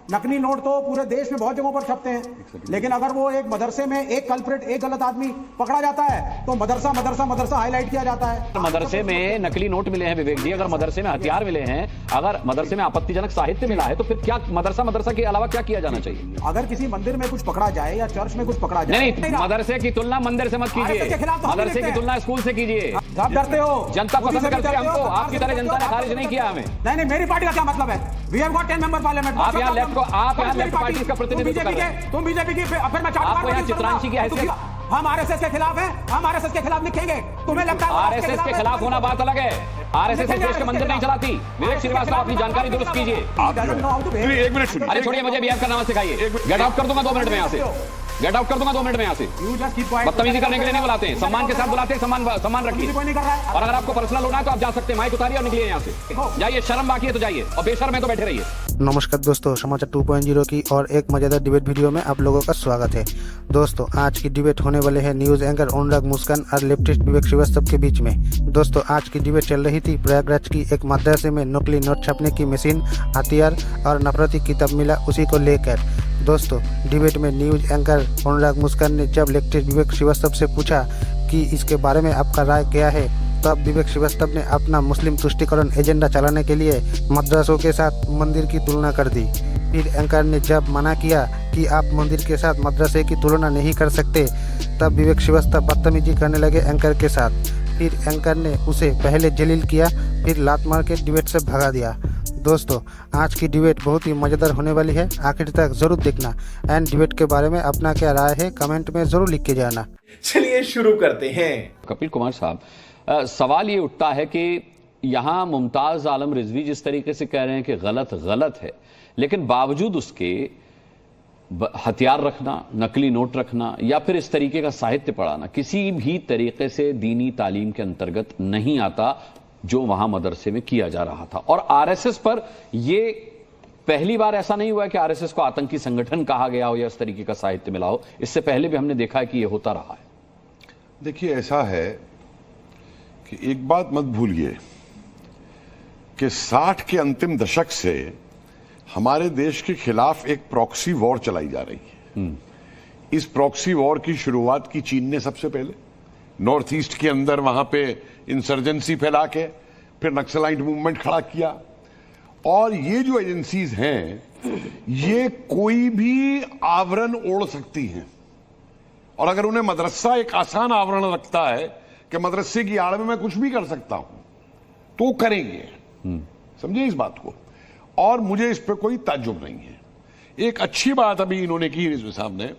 नकली नोट तो पूरे देश में बहुत जगहों पर छपते हैं, लेकिन अगर वो एक मदरसे में एक कल्प्रिट, एक गलत आदमी पकड़ा जाता है तो मदरसा मदरसा मदरसा हाईलाइट किया जाता है। मदरसे में नकली नोट मिले हैं विवेक जी, अगर मदरसे में हथियार मिले हैं, अगर मदरसे में आपत्तिजनक साहित्य मिला है, तो फिर क्या मदरसा मदरसा के अलावा क्या किया जाना चाहिए? अगर किसी मंदिर में कुछ पकड़ा जाए या चर्च में कुछ पकड़ा जाए, नहीं, मदरसे की तुलना मंदिर से मत कीजिए, मदरसे की तुलना स्कूल से कीजिए। आप डरते हो, जनता पसंद करती है हमको, आपकी तरह जनता ने खारिज नहीं किया हमें। नहीं, मेरी पार्टी का क्या मतलब है? We have got 10 member parliament. आप यहाँ लेफ्ट को, आप यहाँ लेफ्ट पार्टी का प्रतिनिधित्व कर रहे हैं। तुम बीजेपी की, फिर मैं आपको यहाँ चित्रांशी की हैसियत। हम आरएसएस के खिलाफ हैं, हम आरएसएस के खिलाफ लिखेंगे। तुम्हें लगता है आरएसएस के खिलाफ होना बात अलग है, आरएसएस देश के मंदिर नहीं चलाती। विवेक श्रीवास्तव अपनी जानकारी दुरुस्त कीजिए। एक मिनट सुनिए। अरे छोड़िए, मुझे बिहेव करना मत सिखाइए। गेट आउट कर दूंगा 2 मिनट में यहाँ से, गेट आउट कर दूंगा 2 मिनट में यहाँ से। बदतमीजी करने के लिए नहीं बुलाते हैं, सम्मान के साथ बुलाते हैं, सम्मान रखिए। और अगर आपको पर्सनल होना है तो आप जा सकते हैं, माइक उतारिए और निकलिए यहाँ से, जाइए। शर्म बाकी है तो जाइए, और बेशर्म है तो बैठे रहिए। नमस्कार दोस्तों, समाचार 2.0 की और एक मजेदार डिबेट वीडियो में आप लोगों का स्वागत है। दोस्तों, आज की डिबेट होने वाले है न्यूज एंकर अनुराग मुस्कान और लेफ्टिस्ट विवेक श्रीवास्तव के बीच में। दोस्तों, आज की डिबेट चल रही थी प्रयागराज की एक मदरसे में नकली नोट छापने की मशीन, हथियार और नफरती किताब मिला, उसी को लेकर। दोस्तों, डिबेट में न्यूज एंकर अनुराग मुस्कान ने जब लेफ्टिस्ट विवेक श्रीवास्तव से पूछा कि इसके बारे में आपका राय क्या है, तब विवेक श्रीवास्तव ने अपना मुस्लिम तुष्टिकरण एजेंडा चलाने के लिए मदरसों के साथ मंदिर की तुलना कर दी। फिर एंकर ने जब मना किया कि आप मंदिर के साथ मदरसे की तुलना नहीं कर सकते, तब विवेक श्रीवास्तव बदतमीजी करने लगे एंकर के साथ। फिर एंकर ने उसे पहले जलील किया, फिर लात मार के डिबेट से भगा दिया। दोस्तों, आज की डिबेट बहुत ही मजेदार होने वाली है, आखिर तक जरूर देखना। एंड डिबेट के बारे में अपना क्या राय है कमेंट में जरूर लिख के जाना। चलिए शुरू करते हैं। कपिल कुमार साहब, सवाल ये उठता है कि यहाँ मुमताज आलम रिजवी जिस तरीके से कह रहे हैं कि गलत है, लेकिन बावजूद उसके हथियार रखना, नकली नोट रखना या फिर इस तरीके का साहित्य पढ़ाना किसी भी तरीके से दीनी तालीम के अंतर्गत नहीं आता, जो वहां मदरसे में किया जा रहा था। और आरएसएस पर यह पहली बार ऐसा नहीं हुआ है कि आरएसएस को आतंकी संगठन कहा गया हो या इस तरीके का साहित्य मिला हो, इससे पहले भी हमने देखा है कि यह होता रहा है। देखिए, ऐसा है कि एक बात मत भूलिए कि 60 के अंतिम दशक से हमारे देश के खिलाफ एक प्रॉक्सी वॉर चलाई जा रही है। इस प्रॉक्सी वॉर की शुरुआत की चीन ने सबसे पहले, नॉर्थ ईस्ट के अंदर वहां पे इंसर्जेंसी फैला के फिर नक्सलाइट मूवमेंट खड़ा किया। और ये जो एजेंसीज हैं, ये कोई भी आवरण ओढ़ सकती हैं, और अगर उन्हें मदरसा एक आसान आवरण रखता है कि मदरसे की आड़ में मैं कुछ भी कर सकता हूं, तो करेंगे। समझिए इस बात को, और मुझे इस पर कोई ताज्जुब नहीं है। एक अच्छी बात अभी इन्होंने की रिजवी साहब ने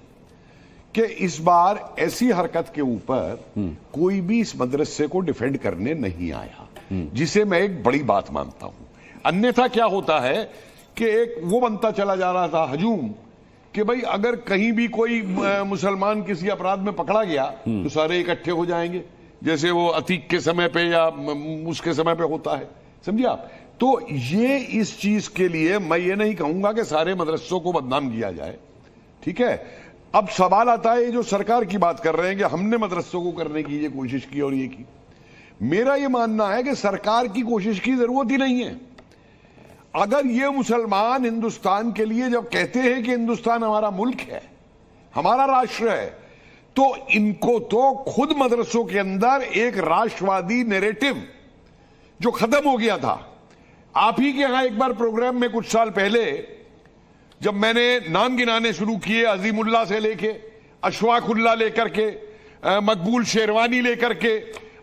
कि इस बार ऐसी हरकत के ऊपर कोई भी इस मदरसे को डिफेंड करने नहीं आया, जिसे मैं एक बड़ी बात मानता हूं। अन्यथा क्या होता है कि एक वो बनता चला जा रहा था हजूम कि भाई अगर कहीं भी कोई मुसलमान किसी अपराध में पकड़ा गया तो सारे इकट्ठे हो जाएंगे, जैसे वो अतीक के समय पे या उसके समय पे होता है। समझिए आप। तो ये इस चीज के लिए मैं ये नहीं कहूंगा कि सारे मदरसों को बदनाम किया जाए, ठीक है। अब सवाल आता है, ये जो सरकार की बात कर रहे हैं कि हमने मदरसों को करने की ये कोशिश की और ये की, मेरा ये मानना है कि सरकार की कोशिश की जरूरत ही नहीं है। अगर ये मुसलमान हिंदुस्तान के लिए जब कहते हैं कि हिंदुस्तान हमारा मुल्क है, हमारा राष्ट्र है, तो इनको तो खुद मदरसों के अंदर एक राष्ट्रवादी नैरेटिव जो खत्म हो गया था। आप ही के यहां एक बार प्रोग्राम में कुछ साल पहले जब मैंने नाम गिनाने शुरू किए, अजीमुल्लाह से लेके अशफाकुल्लाह लेकर के, मकबूल शेरवानी लेकर के,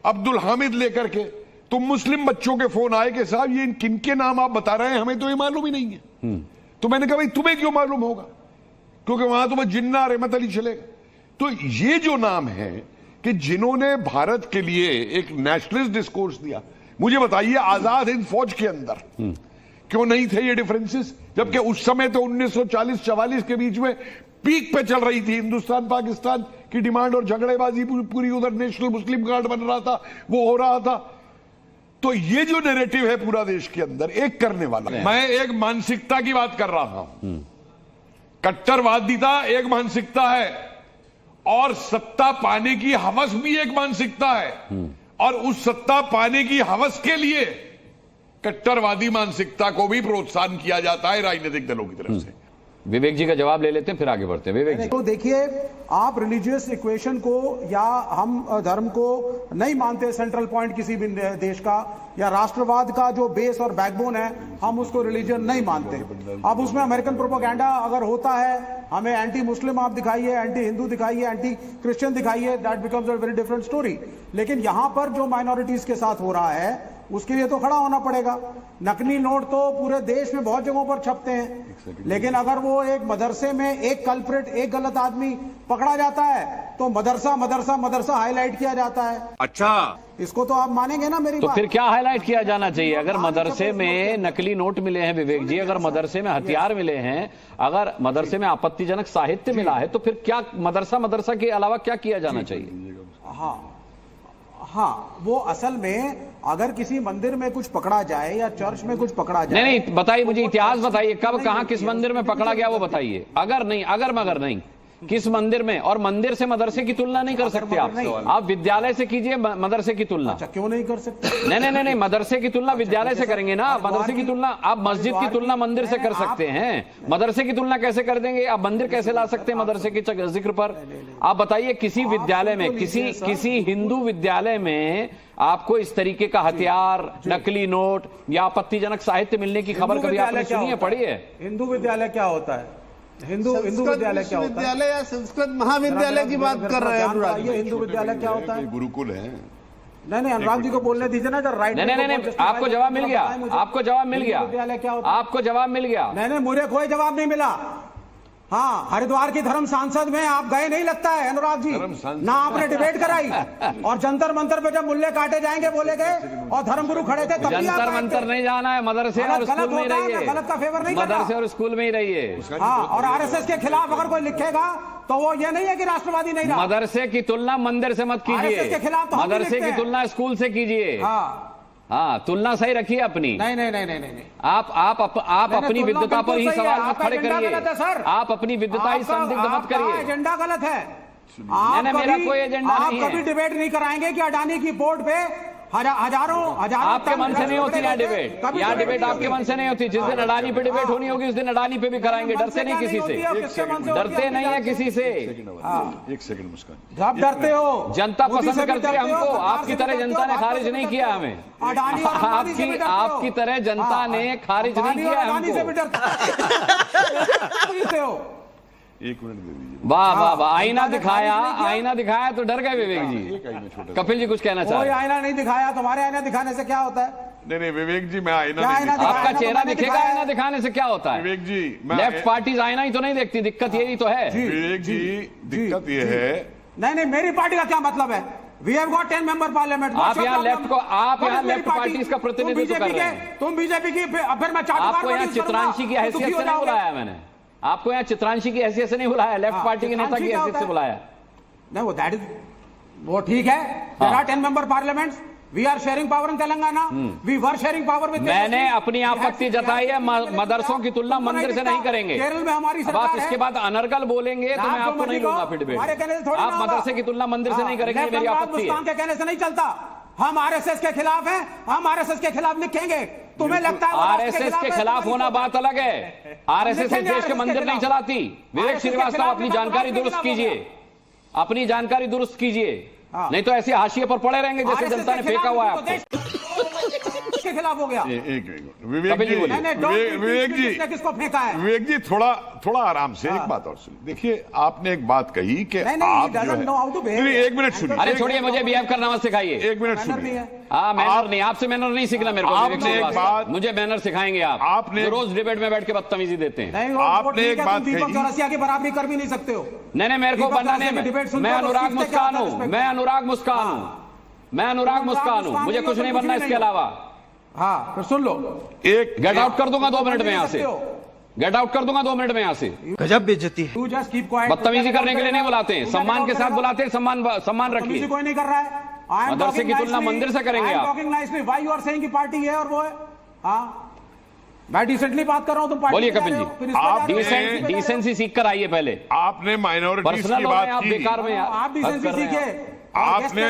अब्दुल हामिद लेकर के, तो मुस्लिम बच्चों के फोन आए कि साहब ये किनके नाम आप बता रहे हैं, हमें तो ये मालूम ही नहीं है। तो मैंने कहा भाई तुम्हें क्यों मालूम होगा, क्योंकि वहां तो बस जिन्ना रहमत अली चलेगा। तो ये जो नाम है कि जिन्होंने भारत के लिए एक नेशनलिस्ट डिस्कोर्स दिया, मुझे बताइए आजाद हिंद फौज के अंदर क्यों नहीं थे ये डिफरेंसेस, जबकि उस समय तो 1940-44 के बीच में पीक पे चल रही थी हिंदुस्तान पाकिस्तान की डिमांड, और झगड़ेबाजी पूरी उधर नेशनल मुस्लिम गार्ड बन रहा था, वो हो रहा था। तो ये जो नैरेटिव है पूरा देश के अंदर एक करने वाला, मैं एक मानसिकता की बात कर रहा हूं। कट्टरवादिता एक मानसिकता है और सत्ता पाने की हवस भी एक मानसिकता है, और उस सत्ता पाने की हवस के लिए कट्टरवादी मानसिकता को भी प्रोत्साहन किया जाता है राजनीतिक दलों की तरफ से। विवेक जी का जवाब ले लेते हैं, फिर आगे बढ़ते हैं। विवेक जी, तो देखिए, आप रिलीजियस इक्वेशन को या हम धर्म को नहीं मानते सेंट्रल पॉइंट किसी भी देश का, या राष्ट्रवाद का जो बेस और बैकबोन है, हम उसको रिलीजन नहीं मानते। अब उसमें अमेरिकन प्रोपेगेंडा अगर होता है, हमें एंटी मुस्लिम आप दिखाइए, एंटी हिंदू दिखाइए, एंटी क्रिश्चियन दिखाइए, that becomes a very different story. लेकिन यहां पर जो माइनॉरिटीज के साथ हो रहा है उसके लिए तो खड़ा होना पड़ेगा। नकली नोट तो पूरे देश में बहुत जगहों पर छपते हैं, लेकिन अगर वो एक मदरसे में एक कल्प्रिट, एक गलत आदमी पकड़ा जाता है तो मदरसा मदरसा मदरसा हाईलाइट किया जाता है। अच्छा, इसको तो आप मानेंगे ना मेरी तो बात? फिर क्या हाईलाइट किया जाना चाहिए? अगर मदरसे में नकली नोट मिले हैं विवेक जी, अगर मदरसे में हथियार मिले हैं, अगर मदरसे में आपत्तिजनक साहित्य मिला है, तो फिर क्या मदरसा के अलावा क्या किया जाना चाहिए? हाँ, वो असल में अगर किसी मंदिर में कुछ पकड़ा जाए या चर्च में कुछ पकड़ा जाए, नहीं बताइए, मुझे इतिहास बताइए, कब कहां किस मंदिर में पकड़ा गया वो बताइए। अगर मगर नहीं, किस मंदिर में? और मंदिर से मदरसे की तुलना नहीं कर सकते आप विद्यालय से कीजिए मदरसे की तुलना। अच्छा, क्यों नहीं कर सकते? नहीं, मदरसे की तुलना विद्यालय से करेंगे ना। मदरसे की तुलना आप मस्जिद की तुलना मंदिर से कर सकते हैं, मदरसे की तुलना कैसे कर देंगे? आप मंदिर कैसे ला सकते हैं मदरसे के जिक्र पर? आप बताइए, किसी विद्यालय में, किसी हिंदू विद्यालय में आपको इस तरीके का हथियार, नकली नोट या आपत्तिजनक साहित्य मिलने की खबर कभी आपने सुनी है, पढ़ी है? हिंदू विद्यालय क्या होता है? हिंदू विद्यालय क्या होता है? विद्यालय या संस्कृत महाविद्यालय की बात कर रहे हैं अनुराग जी। ये हिंदू विद्यालय क्या होता है? गुरुकुल है। नहीं, अनुराग जी को बोलने दीजिए ना, राइट। नहीं, आपको जवाब मिल गया, आपको जवाब मिल गया, विद्यालय क्या होता है? आपको जवाब मिल गया। नहीं, मुझे कोई जवाब नहीं मिला। हाँ, हरिद्वार की धर्म सांसद में आप गए नहीं लगता है अनुराग जी, ना आपने डिबेट कराई, और जंतर मंतर पे जब मुल्ले काटे जाएंगे बोले गए और धर्मगुरु खड़े थे तब भी जंतर मंतर नहीं जाना है, मदरसे और स्कूल में ही रहिए। गलत का फेवर नहीं करता। मदरसे और स्कूल में ही रहिए। हाँ, और आरएसएस के खिलाफ अगर कोई लिखेगा तो वो ये नहीं है कि राष्ट्रवादी नहीं रहा। मदरसे की तुलना मंदिर से मत आरएसएस के खिलाफ कीजिए, तो हम भी मदरसे लिखते की हैं। तुलना स्कूल से कीजिए। हाँ, तुलना सही रखिए अपनी। नहीं। आप अपनी विद्वता पर ही सवाल मत खड़े करिए। सर, आप अपनी विद्वता ही संदिग्ध मत करिए। एजेंडा गलत है। नहीं, मेरा कोई एजेंडा नहीं है। आप कभी डिबेट नहीं कराएंगे कि अडानी की बोर्ड पे हजारों आपके मन से नहीं होती यहाँ डिबेट, यहाँ डिबेट आपके मन से नहीं होती। जिस दिन अडानी पे डिबेट होनी होगी उस दिन अडानी पे भी कराएंगे। डरते नहीं किसी से, डरते नहीं है किसी से। एक सेकंड मुस्कान, आप डरते हो। जनता पसंद करती है हमको, आपकी तरह जनता ने खारिज नहीं किया हमें। आपकी तरह जनता ने खारिज नहीं किया हमको। एक मिनट दे दीजिए। वाह, आईना दिखाया तो डर गए विवेक जी। कपिल जी कुछ कहना चाह कोई रहे हैं? आईना नहीं दिखाया, तुम्हारे आईना दिखाने से क्या होता है? नहीं विवेक जी, मैं आईना क्या नहीं आईना दिखा- आपका दिखाया? चेहरा मैंने दिखेगा, दिखाया। आईना दिखाने से क्या होता है? विवेक जी, लेफ्ट पार्टीज आईना ही तो नहीं देखती, दिक्कत यही तो है। विवेक जी, दिक्कत यह है। नहीं, मेरी पार्टी का क्या मतलब है? We have got 10 member parliament. आप यहाँ लेफ्ट को, आप यहाँ लेफ्ट पार्टीज का प्रतिनिधित्व कर रहे हैं। तुम बीजेपी की, फिर मैं आपको यहाँ चित्रांशी की हैसियत से नहीं बुलाया मैंने, आपको यहाँ चित्रांशी की हैसियत से नहीं बुलाया, लेफ्ट पार्टी के नेता की हैसियत से बुलाया। नहीं, वो ठीक है। There are 10 member parliaments. We are sharing power in Telangana. We were sharing power with. मैंने अपनी आपत्ति जताई है, मदरसों की तुलना मंदिर से नहीं करेंगे। केरल में हमारी अब सरकार आप है। इसके बाद अनर्गल बोलेंगे तो मैं आपको नहीं लूंगा फिर डिबेट। आप मदरसे की तुलना मंदिर से नहीं करेंगे, मेरी आपत्ति है। के कहने से नहीं चलता। हम आरएसएस के खिलाफ हैं, हम आरएसएस के खिलाफ लिखेंगे। तुम्हें लगता है आरएसएस के खिलाफ होना बात अलग है। आरएसएस इस देश के मंदिर नहीं चलाती। विवेक श्रीवास्तव, अपनी जानकारी दुरुस्त कीजिए, अपनी जानकारी दुरुस्त कीजिए, नहीं तो ऐसे हाशिए पर पड़े रहेंगे जैसे जनता ने फेंका हुआ है आपको। के खिलाफ हो गया। एक विवेक जी, विवेक जी, किसको फेंका है? विवेक जी, थोड़ा आराम से एक बात और सुनिए। देखिए, आपने एक बात कही कि आप जो है, एक मिनट सुनिए। अरे छोड़िए, मुझे बिहेव करना मत सिखाइए। एक मिनट सुनिए। मैनर नहीं, आपसे मैनर नहीं सीखना मेरे को। आपने एक बात, मुझे मैनर सिखाएंगे आप। आपने रोज डिबेट में बैठ के बदतमीजी देते हैं। आपने एक बात कही, दीपक चौरसिया की बराबरी कर भी नहीं सकते हो। नहीं, मेरे को बनाने में, मैं अनुराग मुस्कान हूं, मैं अनुराग मुस्कान हूं, मुझे कुछ नहीं बनना इसके अलावा। हाँ, फिर सुन लो। एक गेट आउट कर दूंगा 2 मिनट में यहाँ से, गेट आउट कर दूंगा 2 मिनट में यहाँ से। गजब बेइज्जती है। You just keep quiet. बदतमीजी करने के लिए नहीं बुलाते हैं, सम्मान के साथ बुलाते हैं। सम्मान रखिए। कोई नहीं कर रहा है। मदरसे की तुलना मंदिर से करेंगे आप। Talking nicely, why you are saying कि पार्टी है और वो है। हाँ, मैं डिसेंटली बात कर रहा हूं, तुम पार्टी बोलिए कपिल जी। आप डिसेंसी सीख कर आइए पहले। आपने माइनॉरिटीज पर्सनल की हो रहे बात हैं आप की। बेकार में यार। आप डिसेंसी सीखे। आपने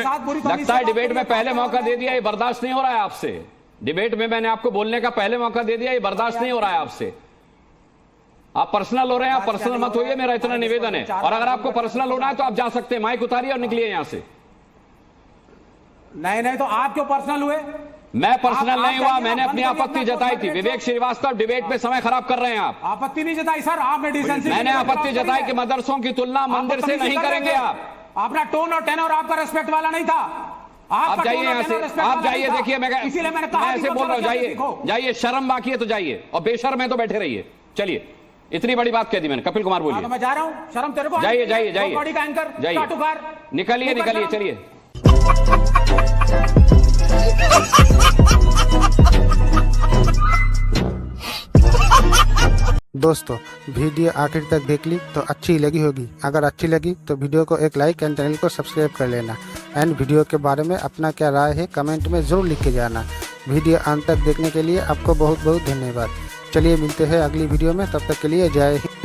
लगता है डिबेट में पहले मौका दे दिया, ये बर्दाश्त नहीं हो रहा है आपसे। डिबेट में मैंने आपको बोलने का पहले मौका दे दिया, ये बर्दाश्त नहीं हो रहा है आपसे। आप पर्सनल हो रहे हैं, आप पर्सनल मत होइए, मेरा इतना निवेदन है। और अगर आपको पर्सनल होना है तो आप जा सकते हैं, माइक उतारिए और निकलिए यहां से। नहीं तो आप क्यों पर्सनल हुए? मैं पर्सनल आप नहीं हुआ, जाइए, मैंने आप अपनी बंद करिए आपत्ति अपना जताई थी। कोर्ट विवेक श्रीवास्तव डिबेट पे समय खराब कर रहे हैं आप। आपत्ति नहीं जताई सर, आपने डिसेंसी। मैंने आपत्ति जताई कि मदरसों की तुलना मंदिर से नहीं करेंगे आप। अपना टोन और टेनर आपका रेस्पेक्ट वाला नहीं था। आप जाइए यहाँ से, आप जाइए। देखिए मैं ऐसे बोल रहा हूँ, जाइए जाइए, शर्म बाकी है तो जाइए, और बेशर्म है तो बैठे रहिए। चलिए, इतनी बड़ी बात कह दी मैंने। कपिल कुमार बोलिए। मैं जा रहा हूँ, शर्म तेरे को? जाइए जाइए जाइए बॉडी का एंकर जाइए, निकलिए निकलिए, चलिए। दोस्तों वीडियो आखिर तक देख ली तो अच्छी लगी होगी। अगर अच्छी लगी तो वीडियो को एक लाइक एंड चैनल को सब्सक्राइब कर लेना। एंड वीडियो के बारे में अपना क्या राय है कमेंट में ज़रूर लिख के जाना। वीडियो अंत तक देखने के लिए आपको बहुत बहुत धन्यवाद। चलिए मिलते हैं अगली वीडियो में, तब तक के लिए जय हिंद।